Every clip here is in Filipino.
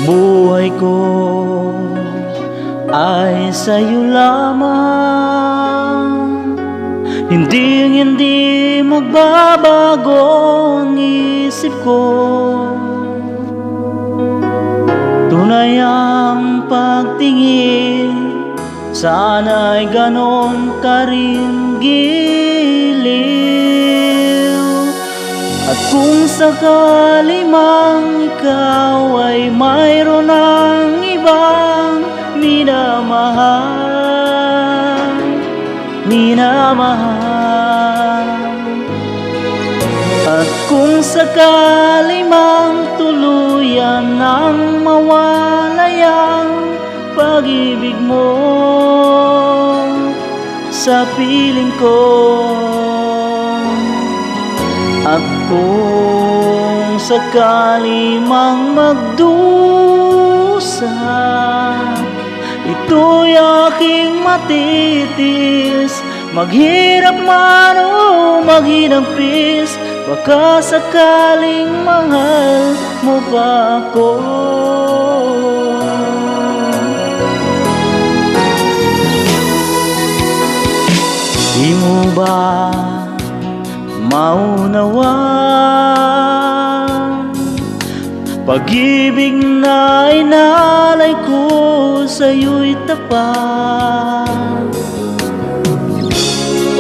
Buhay ko ay sa'yo lamang, hindi magbabago ang isip ko. Tunay ang pagtingin, sana'y ganon ka rin giliw. At kung sakali mang ikaw ay mayroon ng ibang minamahal, at kung sakali mang tuluyan nang mawalay ang pag-ibig mo sa piling ko. At kung sakali mang magdusa, ito'y aking matitis. Maghirap man o maghinampis, baka sakaling mahal mo ba ako. Di mo ba maunawaan pag-ibig na inalay ko sa'yo'y tapat?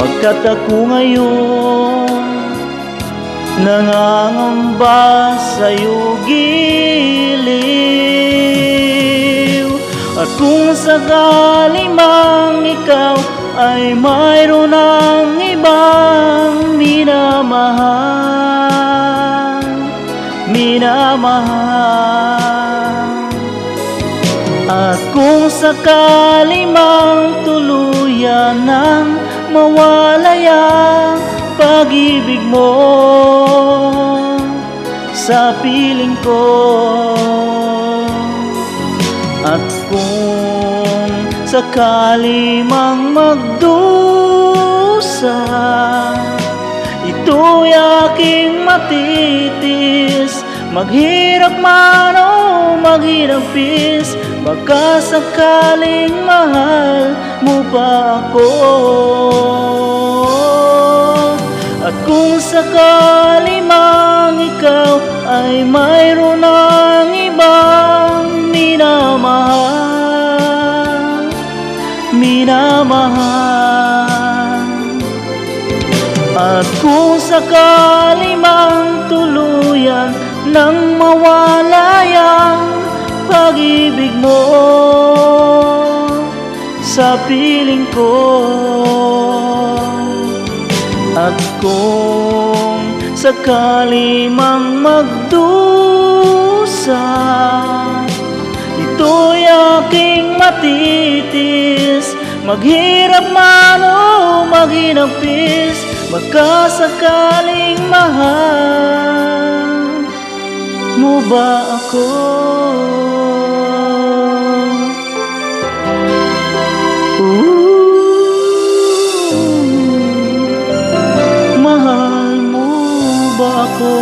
Pagkat ako ngayon nangangamba sa'yo giliw. At kung sakali mang ikaw ay mayroon ng ibang minamahal, at kung sakali mang tuluyan ng mawalay ang pag-ibig mo sa piling ko. At kung sakali mang magdusa, ito'y aking matitis. Maghirap man o maghinampis, baka sakaling mahal mo pa ako. At kung sakali mang ikaw ay mayroon ng ibang minamahal, at kung sakali mang tuluyan nang mawalay ang pag-ibig mo sa piling ko. At kung sakali mang magdusa, ito'y aking matitis. Maghirap man o maghinampis, baka sakaling mahal mo ba ako. Mahal mo ba ako?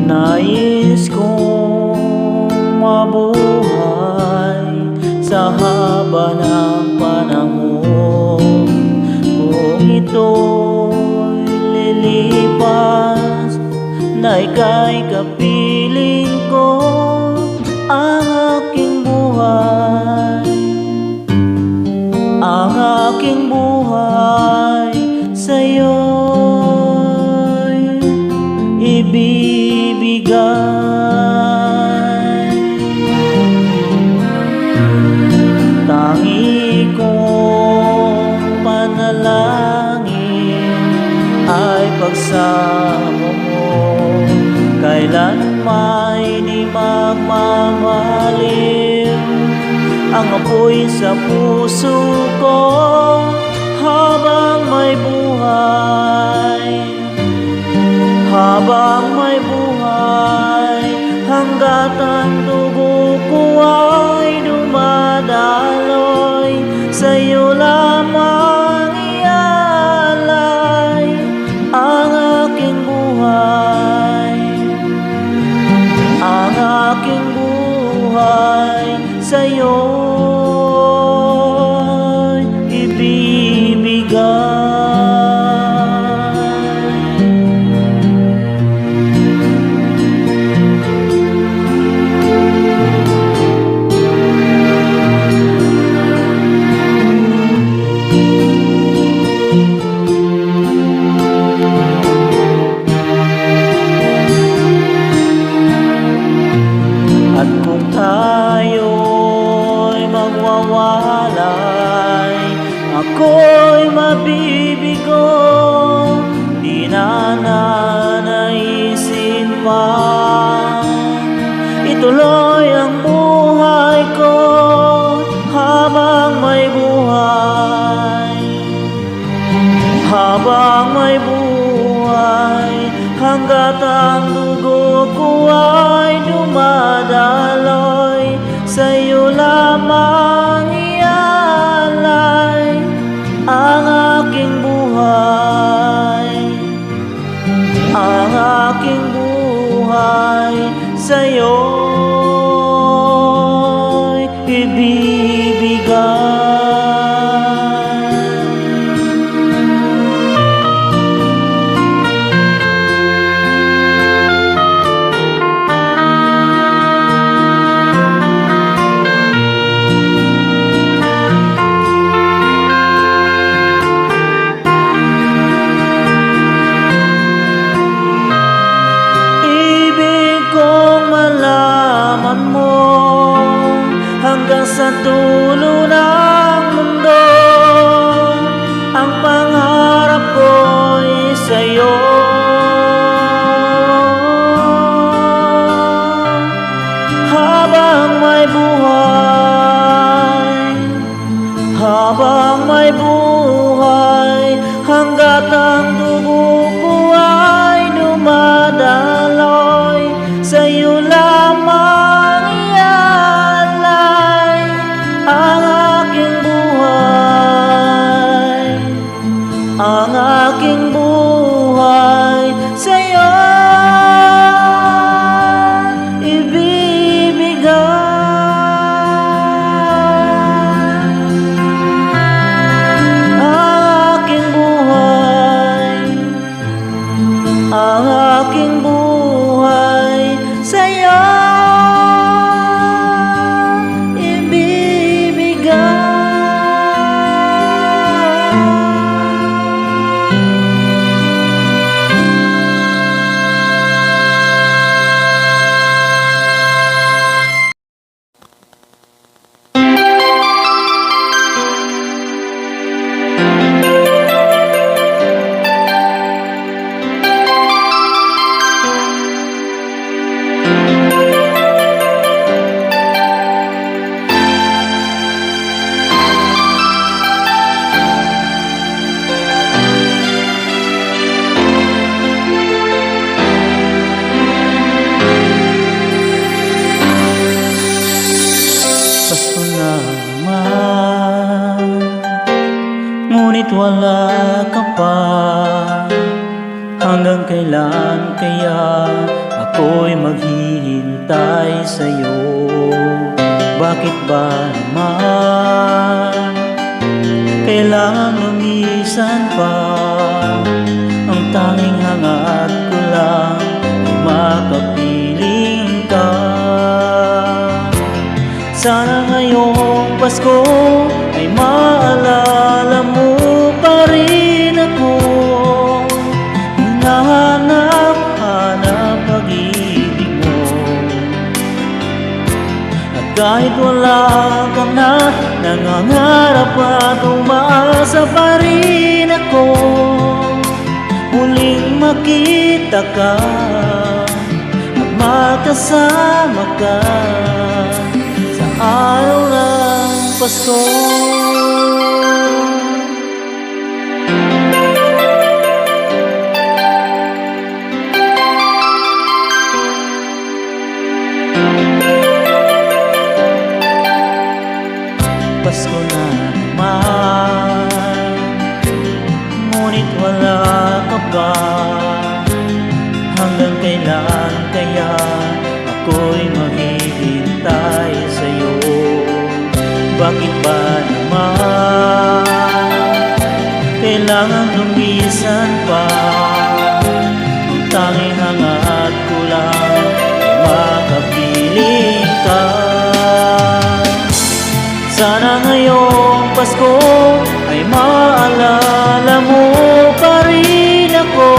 Nais kong mabuhay sa haba ng panahon. Kung ito'y lilipas, na ika'y kapiling ko, ang aking buhay, ang aking buhay sa'yo'y ibibigay. kasama mo, kailan may di magmamalim ang apoy sa puso ko habang may buhay. Habang may buhay, hanggat ang dugo ko ay dumadaloy, sa'yo lamang ialay ang aking buhay. Ang aking buhay sa'yo'y ibibigay. At kung tayo'y magwawalay, ako'y mabibigo, di na nanaisin pa ituloy ang buhay ko habang may buhay. Habang may buhay, hanggat ang dugo ko ay dumadaloy, sa'yo lamang ialay ang aking buhay. Ang aking buhay sa'yo'y ibibigay. Hanggang sa dulo ng mundo, ang pangarap ko'y sa'yo. Habang may buhay, habang may buhay, hanggat ang dugo ko ay dumadaloy, sa'yo lamang ialay ang aking buhay. Ang aking buhay sa'yo ibibigay. Ang aking buhay, ang aking buhay sa'yo ibibigay. Pasko na naman, ngunit wala ka pa. Hanggang kailan kaya ako'y maghihintay sa'yo? Bakit ba naman kailangang lumisan pa? Ang tanging hangat ko lang ay makapiling ka. Sana ngayong Pasko ay maalala mo pa rin ako. Hinahanap-hanap pag-ibig mo. At kahit wala ka na, nangangarap at umaasa pa rin ako. muling makita ka at magkasama ka sa araw ng Pasko. Pasko na naman, ngunit wala ka ba? Hanggang kailan kaya ako'y maghihintay sa'yo? Bakit ba naman kailangan lumisan pa? Ang tanging hangat ko lang ay makapiling ka. Sana ngayong Pasko ay maalala mo pa rin ako.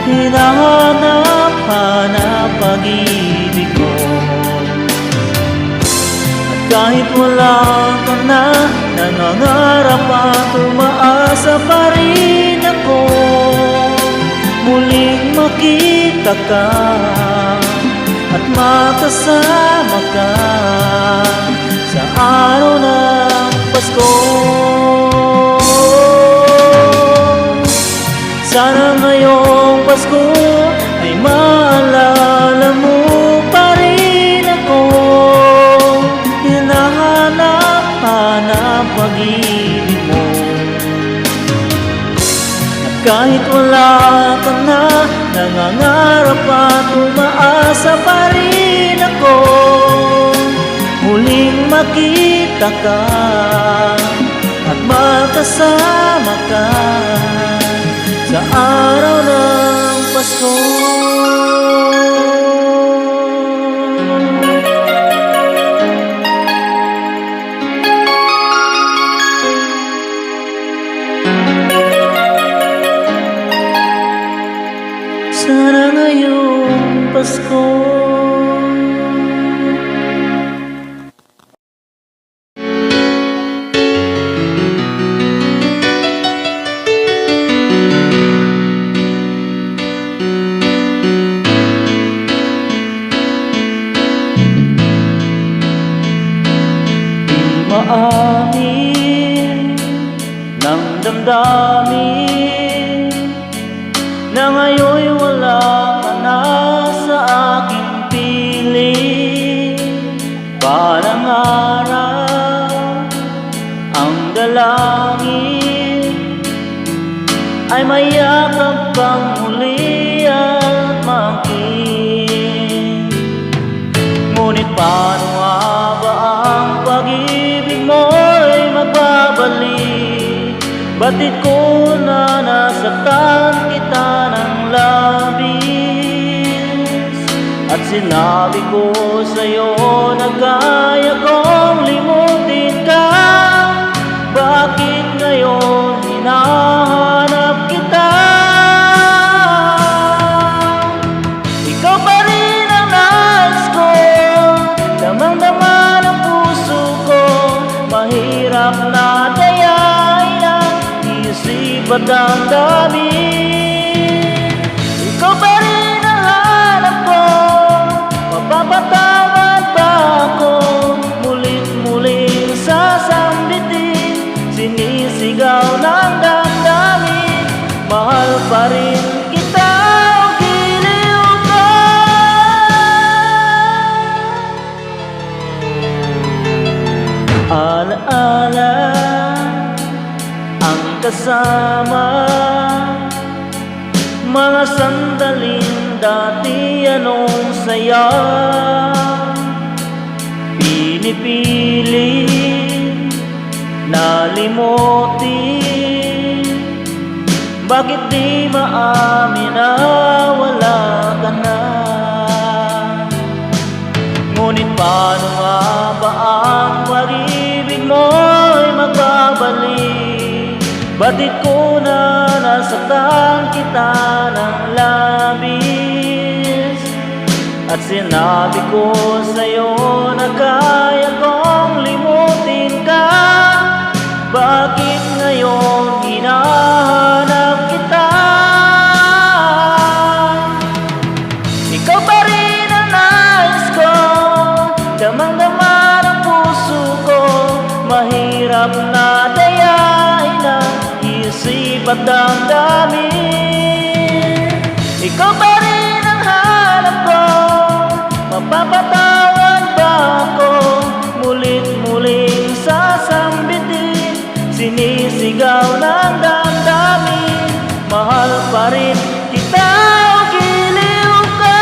Hinahanap-hanap pag-ibig mo. At kahit wala ka na, nangangarap at umaasa pa rin ako. Muling makita ka at makasama ka sa araw ng Pasko. Sana ngayong Pasko ay maalala mo pa rin ako. Hinahanap-hanap pag-ibig mo. At kahit wala ka na, nangangarap at umaasa pa rin ako. Muling makita ka at magkasama ka sa araw ng Pasko. Sana ngayong Pasko maamin ng damdamin na ngayon'y wala ka na sa aking piling. Parang araw ang dalangin ay mayakap kang muli at makin. Ngunit paano nga ba ang pag-ibig mo'y magbabalik? Batid ko na nasaktan kita ng labis, at sinabi ko sa'yo na kaya kong limutin ka. Bakit ngayon hinahanap kita? Ikaw pa rin ang nais ko, damang-dama ng puso ko. Mahirap na dayain ang isip at damdamin. Ikaw pa rin ang hanap ko, mapapatawad ba ako? Mulit-muling sasambitin, sinisigaw ng damdamin. Mahal pa rin kita o giliw ka. Alaala ang kasama, mga sandaling dati anong saya. Pinipilit na limutin, bakit di maamin na wala ka na? Ngunit paano nga ba ang pag-ibig mo'y magbabalik? Batid ko na nasaktan kita ng labis, at sinabi ko sa'yo na kaya kong limutin ka. Bakit ngayon hinahanap kita? at damdamin. Ikaw pa rin ang hanap ko, mapapatawad ba ako? Mulit-muling sasambitin, sinisigaw ng damdamin. Mahal pa rin kita o giliw ka.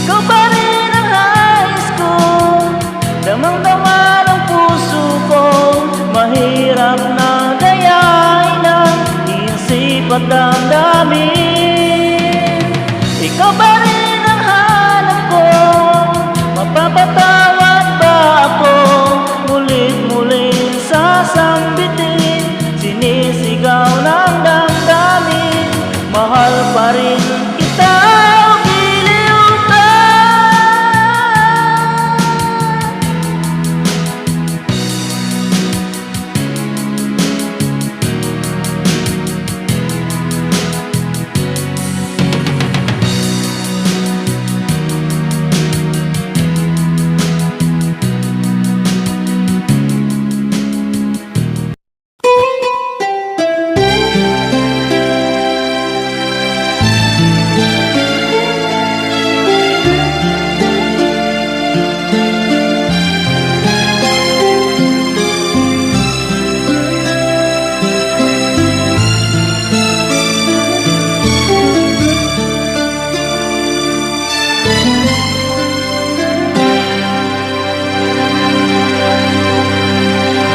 Ikaw pa rin ang hais ko, damang-dama ng puso ko. Mahirap na gayahin ang isip at damdamin. Ikaw pa rin ang hanap ko, mapapatawad ba ako? Mulit-muling sasambitin, sinisigaw ng damdamin. Mahal pa rin kita o giliw ka.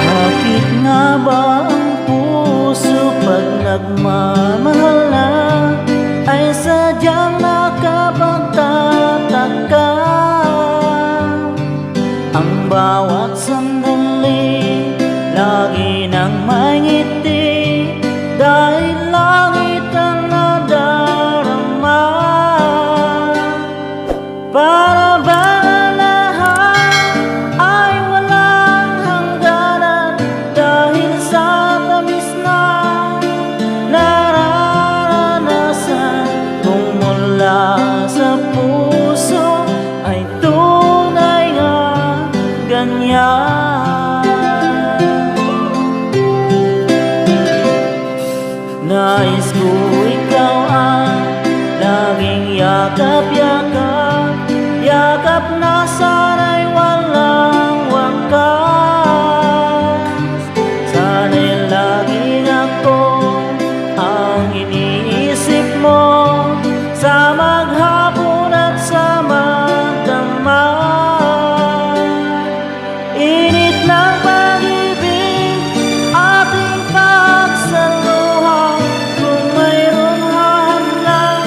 Bakit nga ba ang puso pag nagmamahal na ay sadyang nakapagtataka? Ang bawat sandali lagi nang may ngiti, dahil langit ang nadarama. Para bang lahat ay walang hangganan, dahil sa tamis na nararanasan kung mula sa puso ay tunay nga ganyan. Nais ko ikaw ang laging yakap-yakap, yakap na sana'y walang wakas. Sana'y laging ako ang iniisip mo, sa maghapon at sa magdamag. Init ng pag-ibig, ating pagsaluhan. Kung mayroong hahamlang,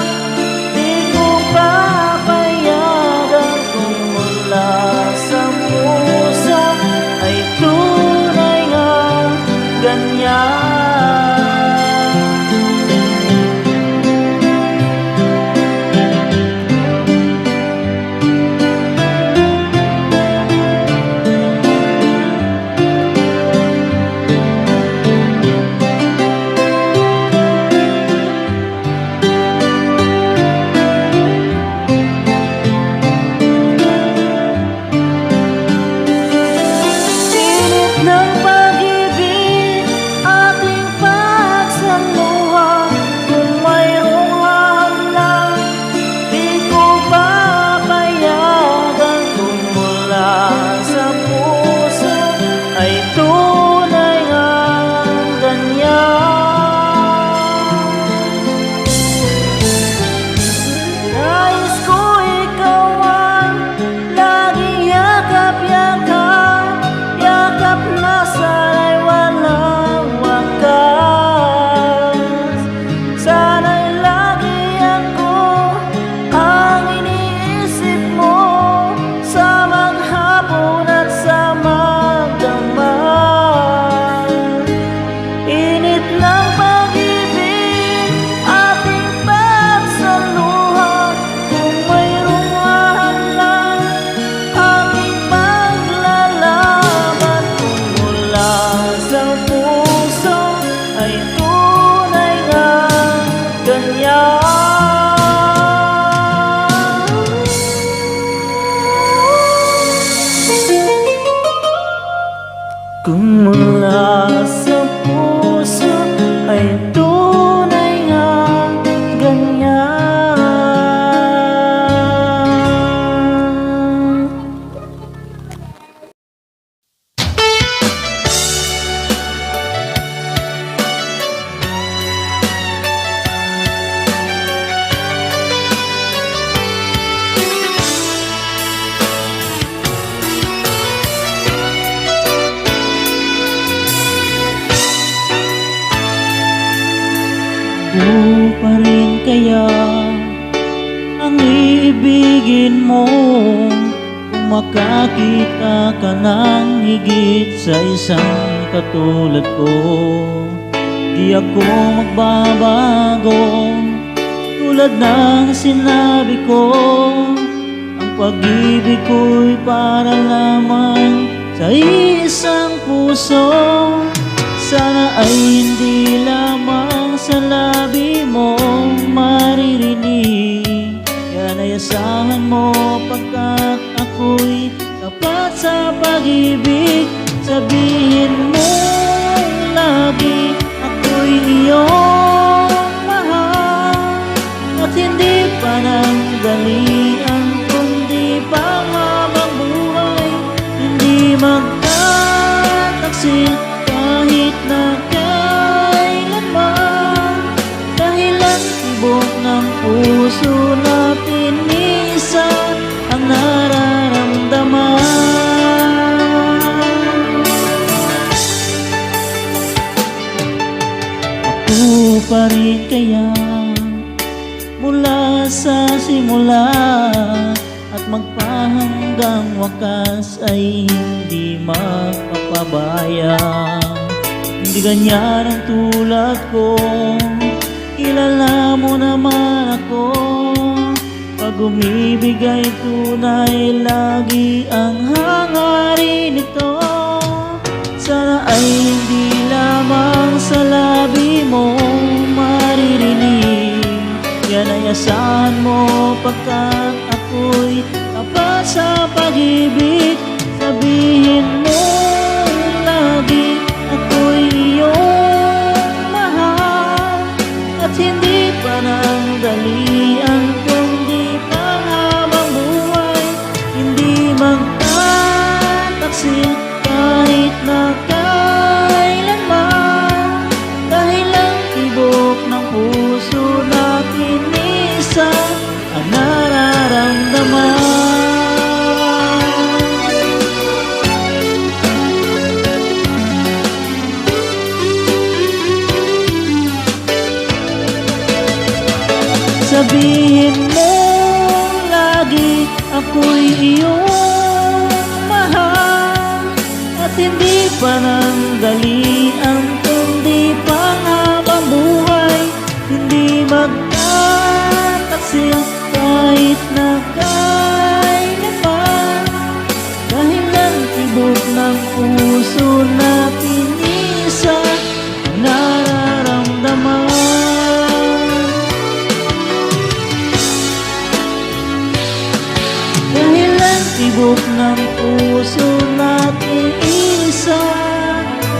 di ko papayagan. Kung mula sa puso ay tunay nga ganyan. Init ng pag-ibig, mula sa puso ay tunay nga ganyan. Buo pa rin kaya ang iibigin mo kung makakita ka ng higit sa isang katulad ko? Di ako magbabago tulad ng sinabi ko. Ang pag-ibig ko'y para lamang sa isang puso. Sana ay hindi lamang sa labi mo maririnig. Yan ay asahan mo pagkat ako'y tapat sa pag-ibig. Sabihin mo lagi ako'y iyong mahal, at hindi pa nang dalian kundi panghabang buhay. Hindi magtataksil kahit na kailanman, dahilan tibok ng puso natin isa ang nararamdaman. Ako pa rin kaya mula sa simula at magpahanggang wakas ay hindi magpapabayang. Hindi ganyan ang tulad ko, kilala mo naman ako. Pag umibig ay tunay, lagi ang hangarin nito. Sana ay hindi lamang sa labi mo maririnig. Yan ay asahan mo pagkat ako'y tapat sa pag-ibig. Sabihin mo lagi ako'y iyong mahal, at hindi pa nang dalian kundi panghabang buhay. Hindi magtataksil kahit na kailanman, dahil ang tibok ng puso natin isa ang nararamdaman. Sabihin mo lagi ako'y iyong mahal, at hindi pa nang dalian kundi panghabang buhay. Hindi magtataksil kahit na kailanman, dahil ang tibok ng puso natin isa ang nararamdaman. Dahil ang tibok ng puso natin isa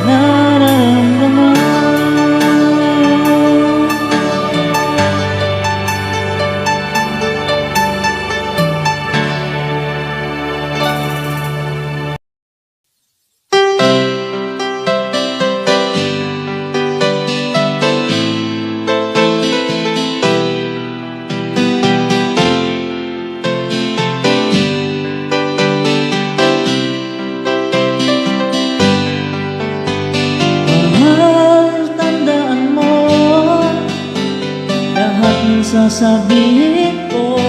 nararamdaman. Sasabihin ko,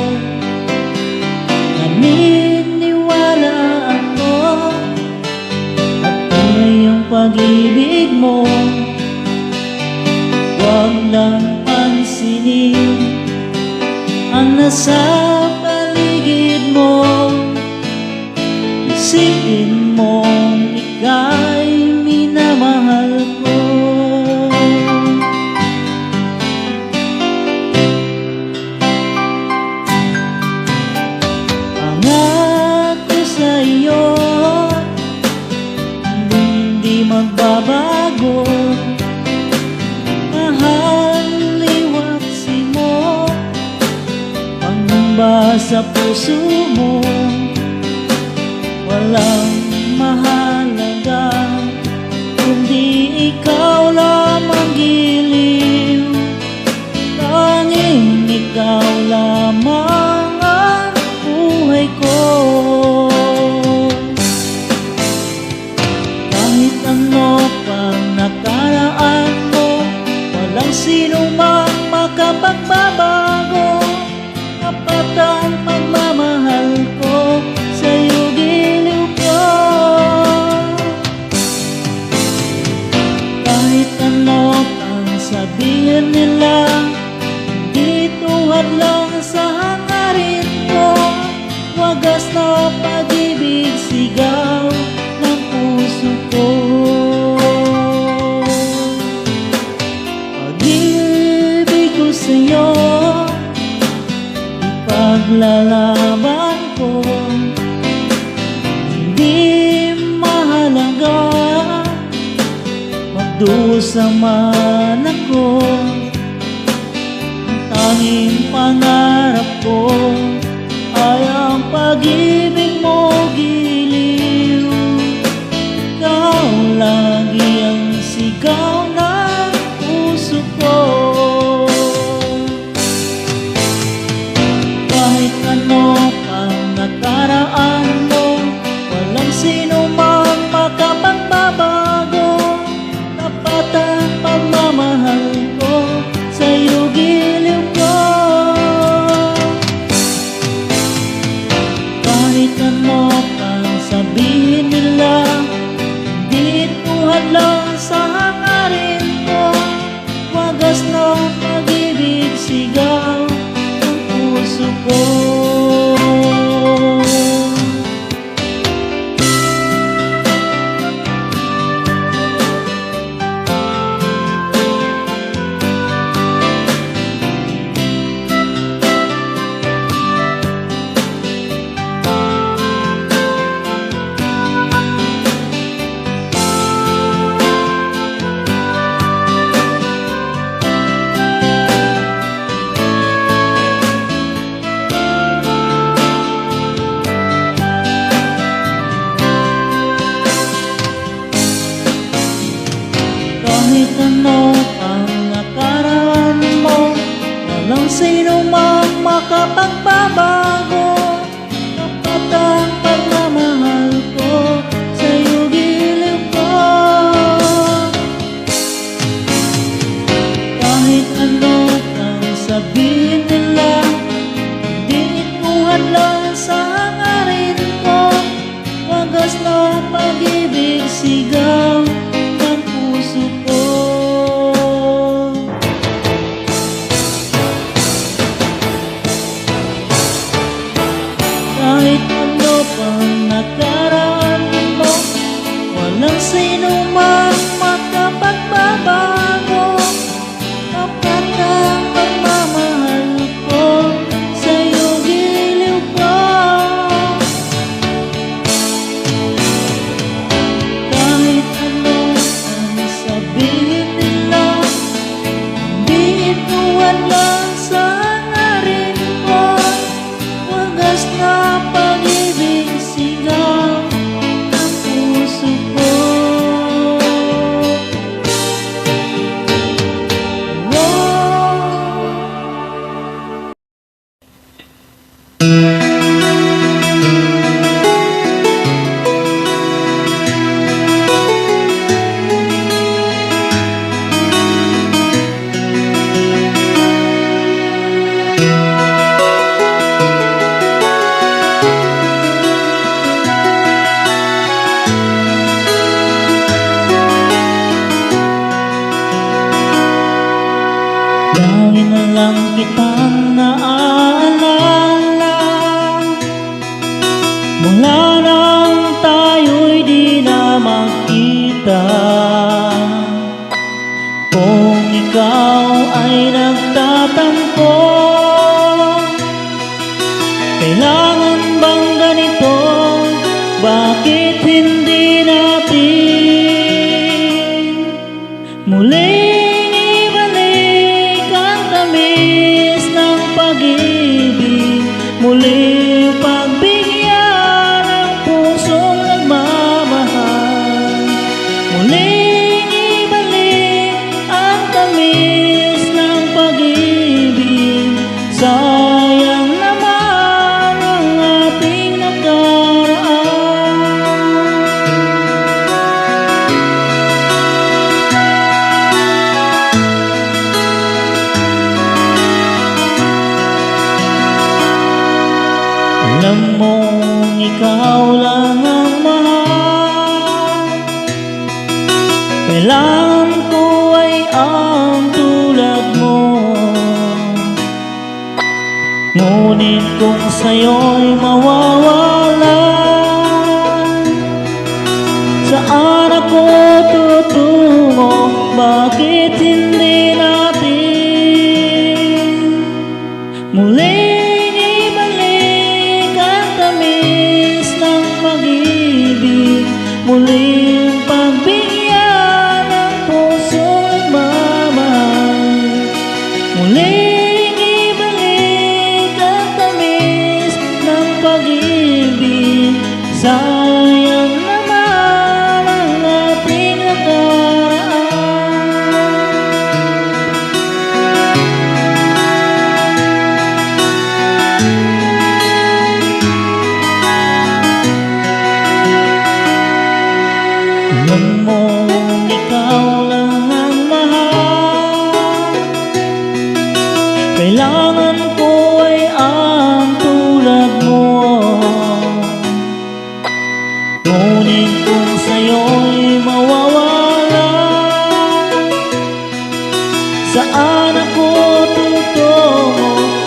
naniniwala ako, at tunay ang pag-ibig mo. Huwag lang pansinin ang nasa paligid mo. Isipin mong ika'y minamahal ko. Hindi magbabago nagbabago. Mahal, liwaksi mo, pangamba sa puso mo. Walang mahalaga kundi ikaw lamang giliw. Tanging ikaw lamang ang buhay ko. Kahit ano pang nakaraan mo, walang sino mang makapagbabago. Tapat ang pagmamahal ko, sa'yo giliw ko. Kahit ano pang sabihin nila, hindi tuhad lang sa hangarin ko. Wagas na pag-ibig, sigaw ng puso ko. Pag-ibig ko sa'yo, ipaglalaban ko. Hindi mahalaga magdusa man ako. Ang tanging pangarap ko ay ang pag-ibig mo giliw. Ikaw lagi ang sigaw ng puso ko. Kahit ano pang nakaraan mo, walang sino mang makapagbabago. Tapat ang pagmamahal ko, sa'yo giliw ko. Kahit ano pang sabihin nila, hindi tuhad lang sa hangarin ko. Wagas ng pag-ibig, sigaw ng puso ko. Kahit ano pang nakaraan mo, walang sino mang makapagbabago. Tapat ang pagmamahal ko, sa'yo giliw ko. Kahit ano pang sabihin nila, hindi tuhad lang sa hangarin ko. Wagas na pag-ibig, sigaw ng puso ko. Kahit ano pang nakaraan mo, walang sino mang makapagbabago. Tapat ang pagmamahal ko, sa'yo giliw ko. Kahit ano ang sabihin nila, hindi ituwan lang sa hangarin ko. Wagas na pag-ibig, sigaw ng puso ko. Lagi na lang kitang naaalala, mula nang tayo'y di na magkita. Kung ikaw ay nagtatampo, kailangan bang ganito? Bakit hindi natin Muling ibalik ang tamis ng pag-ibig, muling pagbigyan ang pusong nagmamahal. Muling ibalik ang tamis ng pag-ibig, sayang naman ang ating nakaraan. Alam mong ikaw lang ang mahal, kailangan ko ay ang tulad mo. Ngunit kung sa'yo'y mawawalan, saan ako tutungo? Bakit hindi natin muling ibalik ang tamis ng pag-ibig, muling pagbigyan ang pusong nagmamahal. Muling ibalik ang tamis ng pag-ibig, sayang naman ang ating nakaraan. Alam mong ikaw lang ang mahal, kailangan ko ay ang tulad mo. Ngunit kung sa'yo'y mawawalan, saan ako tutungo?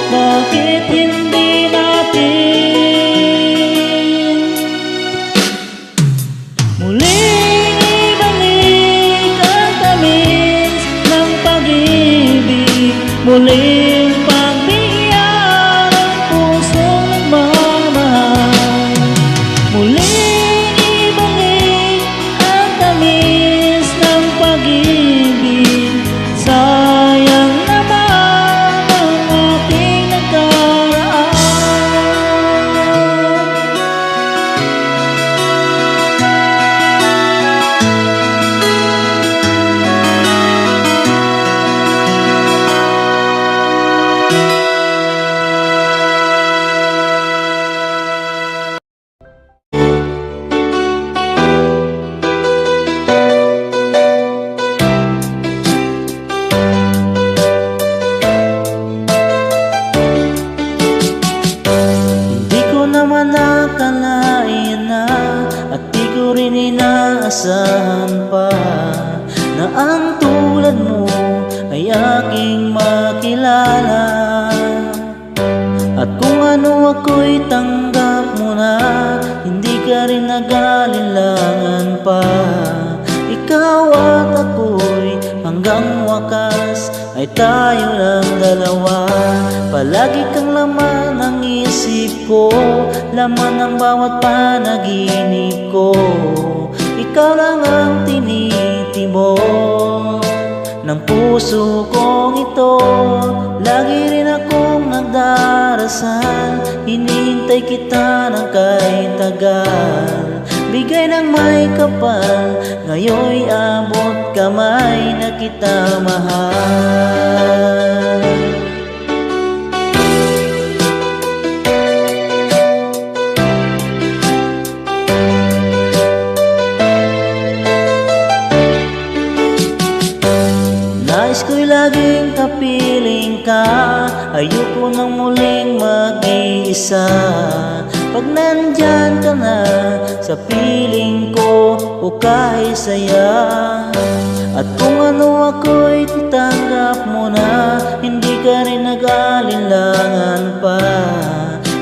Bakit hindi natin muling ibalik ang tamis ng pag-ibig, muling pagbigyan ang pusong nagmamahal. Muling ibalik ang tamis ng pag-ibig, sayang naman ang ating nakaraan. Hindi ko naman nakalain na, at di ko rin inaasahan pa, na ang tulad mo ay aking makilala. At kung ano ako'y tanggap mo na, hindi ka rin nag-alinlangan pa. Ikaw at ako'y hanggang wakas ay tayo lang dalawa. Palagi kang laman ng isip ko, laman ng bawat panaginip ko. Ikaw lang ang tinitibok ng puso kong ito. Lagi rin akong nagdarasal, hinihintay kita ng kahit tagal. Bigay ng may kapal, ngayon'y abot kamay na kita mahal. Nais ko'y laging kapiling ka, ayoko nang muling mag-iisa. Pag nandyan ka na sa piling ko, o kahit saya. At kung ano ako'y titanggap mo na, hindi ka rin nag-alinlangan pa.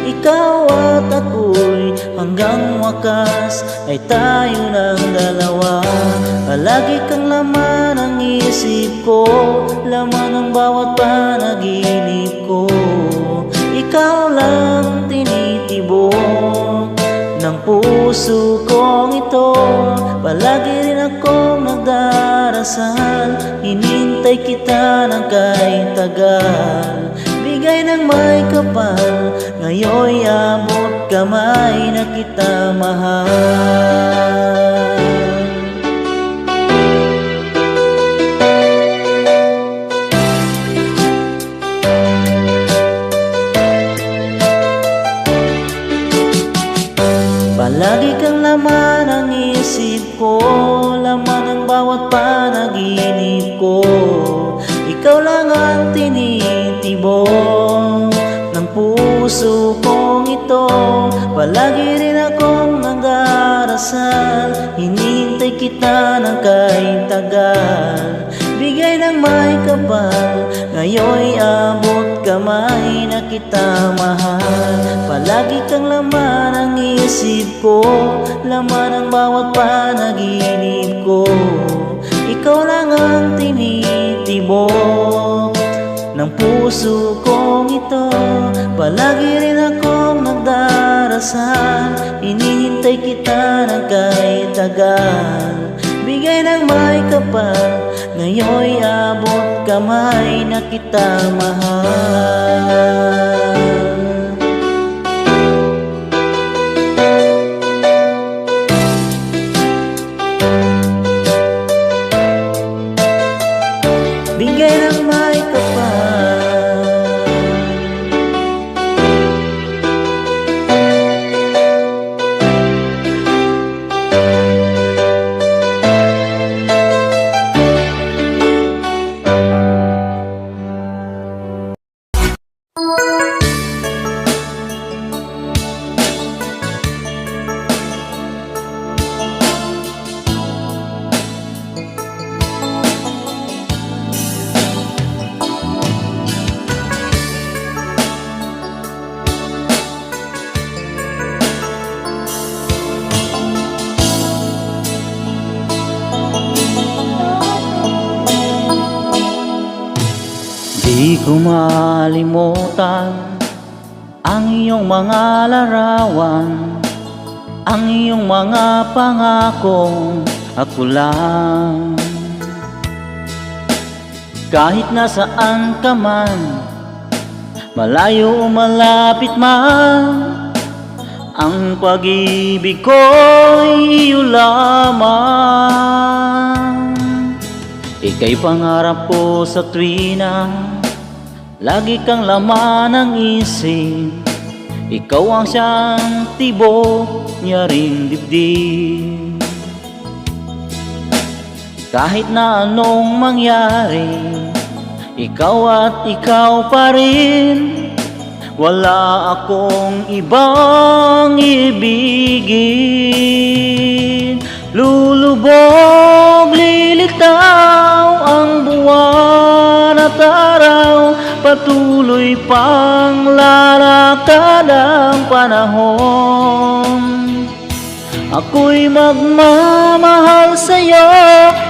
Ikaw at ako'y hanggang wakas ay tayo ng dalawa. Palagi kang laman ng isip ko, laman ng bawat panaginip ko. Ikaw lang tinitibok ng puso kong ito. Palagi rin akong nagdarasal, nagdarasal, hinintay kita ng kahit tagal. Bigay ng may kapal, ngayon'y abot kamay na kita mahal. Palagi kang laman ang isip ko, laman ang bawat panaginip ko. Ikaw lang ang tinitibok ng puso kong ito. Palagi rin akong nagdarasal, hinihintay kita ng kahit tagal. Bigay ng may kapal, ngayon'y abot kamay na kita mahal. Palagi kang laman ang isip ko, laman ang bawat panaginip ko. Ikaw lang ang tinitibok ng puso kong ito. Palagi rin akong nagdarasal, hinihintay kita ng kahit tagal. Bigay ng may kapal, ngayon'y abot kamay na kita mahal. Bigay ng may kapal. Di ko malimutan ang iyong mga larawan, ang iyong mga pangakong ako lang. Kahit nasaan ka man, malayo o malapit man, ang pag-ibig ko'y iyo lamang. Ika'y pangarap ko sa tuwina, lagi kang laman ng isip. Ikaw ang siyang tibok niya ring dibdib. Kahit na anong mangyari, ikaw at ikaw pa rin. Wala akong ibang ibigin. Lulubog, lilitaw ang buwan at araw, patuloy pang lalakad ang panahon. Ako'y magmamahal sa'yo,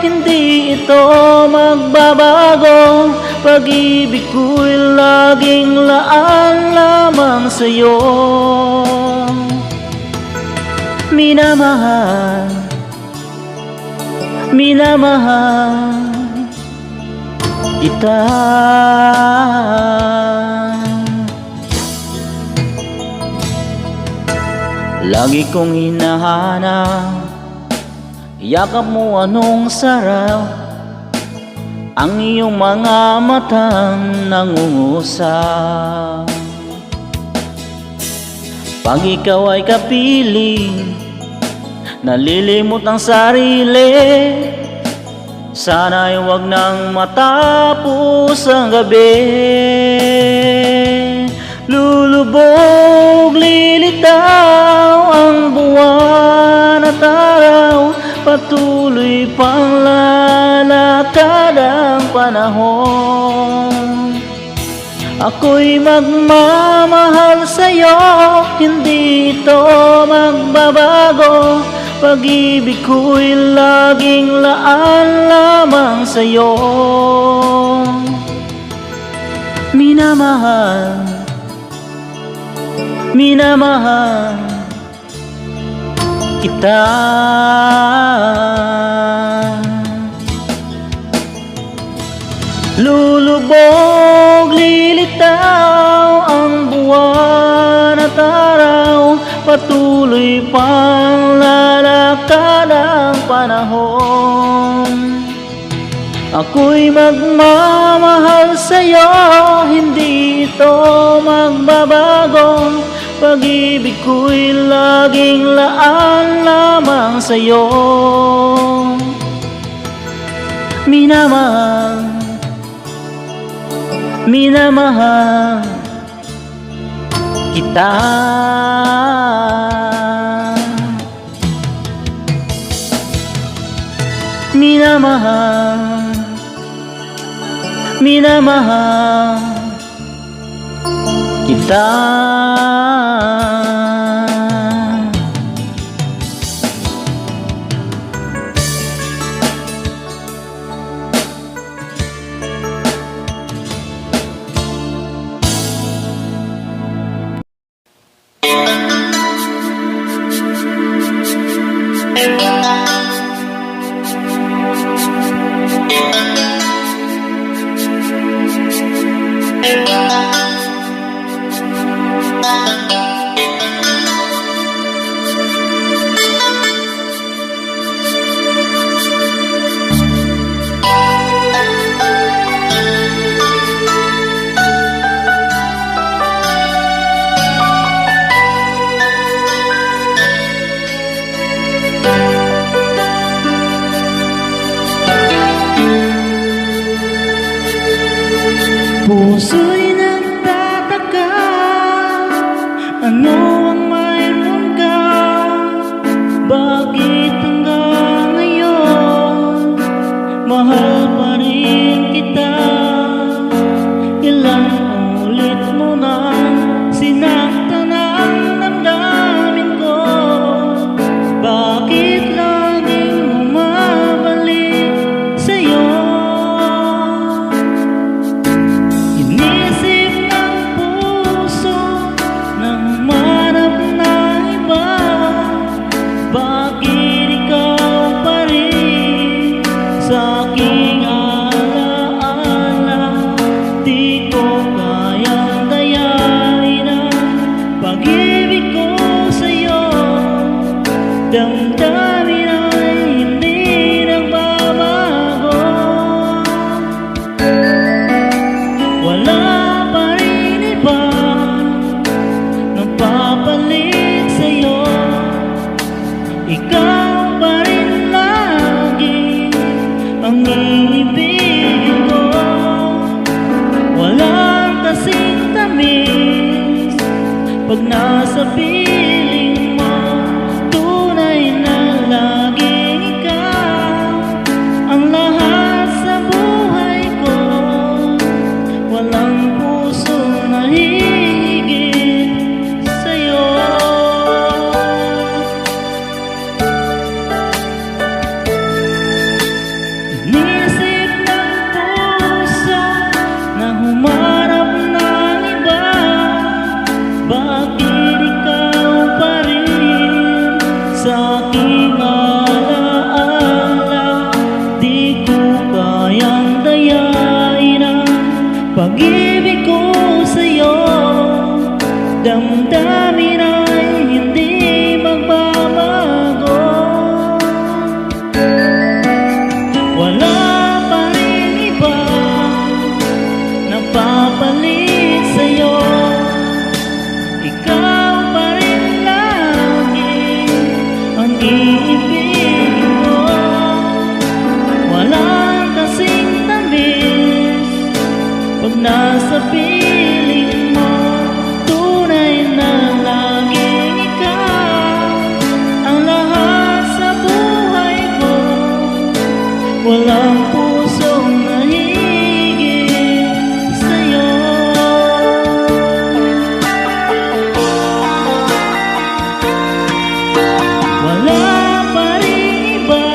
hindi ito magbabago. Pag-ibig ko'y laging laan lamang sa'yo. Minamahal, minamahal kita. Lagi kong hinahanap, yakap mo anong sarap, ang iyong mga matang nangungusap. Pag ikaw ay kapiling, nalilimot ang sarili, sana'y huwag nang matapos ang gabi. Lulubog, lilitaw ang buwan at araw, patuloy pang lalakad ang panahon. Ako'y magmamahal sa'yo, hindi ito magbabago. Pag-ibig ko'y laging laan lamang sa'yo. Minamahal, minamahal kita. Lulubog, lilitaw ang buwan at araw, patuloy pang lalakad ang panahon. Ako'y magmamahal sa'yo, hindi ito magbabago. Pag-ibig ko'y laging laan lamang sa'yo. Minamahal, minamahal kita. Minamahal, minamahal kita. Puso'y nagtataka, ano ang mayroon ka? Bakit hanggang ngayon mahal pa rin kita? Ilang ulit mo nang sinaktan ang damdamin ko. Bakit laging bumabalik sa'yo? Sa aking alaala, di ko kayang dayain ang pag-ibig ko sa'yo. Damdamin ay hindi nagbabago. Wala pa rin iba nagpapalit sa'yo. Ikaw pa rin lagi ang iibigin ko. Walang kasing tamis pag nasa piling mo. Tunay na laging ikaw ang lahat sa buhay ko. Walang puso na hihigit sa'yo. Inisip ng puso na humarap ng iba. Bakit ikaw pa rin sa aking alaala? Di ko kayang dayain ang pag-ibig ko sa'yo. Damdamin ay hindi magbabago. Wala pa rin iba nagpapalit sa'yo. Ikaw pa rin lagi ang iibigin ko. Walang kasing tamis pag nasa piling mo. Tunay na laging ikaw ang lahat sa buhay ko. Walang pusong nahigit sa'yo. Wala pa rin iba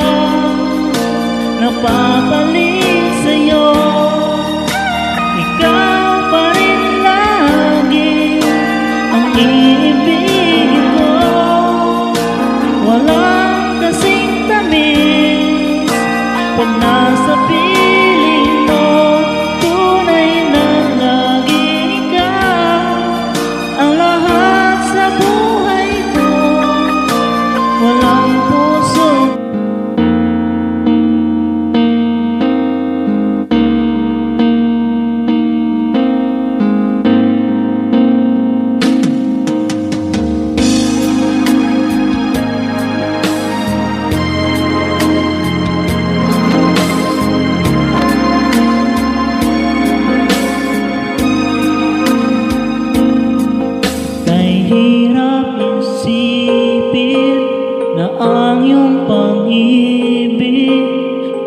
napapalit sa'yo. Ikaw pa rin lagi ang iibigin ko. Walang kasing tamis pag nasa piling mo.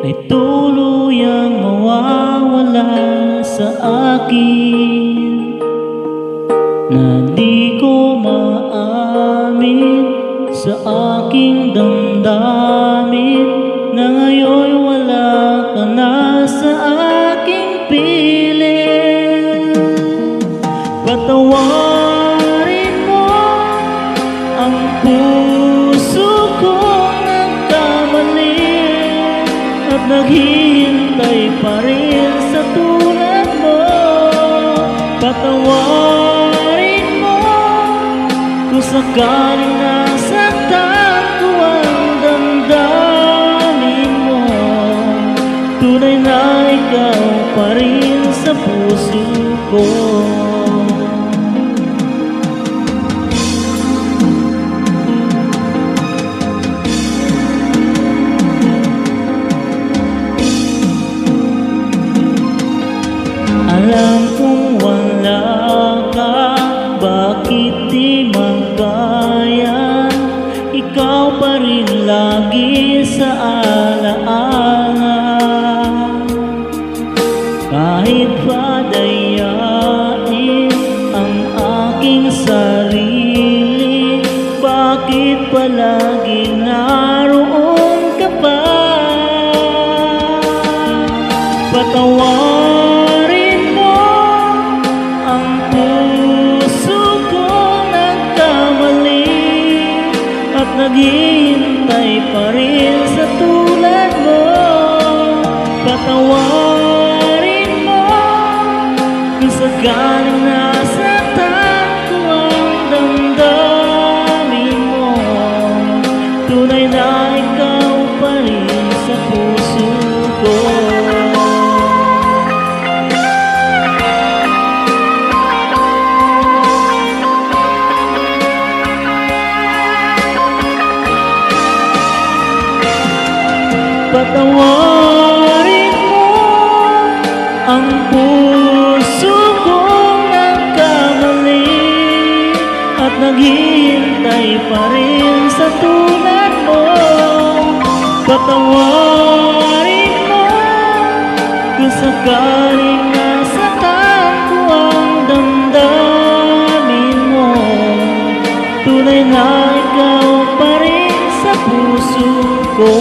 ay tuluyang mawawala sa akin, na di ko maamin sa aking damdamin, na ngayon wala ka na sa aking piling. Patawarin mo ang puso kong nagkamali at naghihintay pa rin sa tulad mo. Patawarin mo kung sakaling nasaktan ko ang damdamin mo. Tunay na ikaw pa rin sa puso ko. Alam kong wala ka, bakit di magkaya? Ikaw pa rin lagi sa alaala. Kahit pa dayain ang aking sarili, bakit palagi naroon ka pa? Patawarin mo ang puso ko nagkamali at naghihintay pa rin sa tulad mo. Patawarin mo kung sakaling nasaktan ko ang damdamin mo. Tunay na ikaw pa rin sa puso ko. Patawarin mo ang puso kong nagkamali at naghihintay pa rin sa tulad mo. Patawarin mo kung sakaling nasaktan ko ang damdamin mo. Tunay na ikaw pa rin sa puso ko.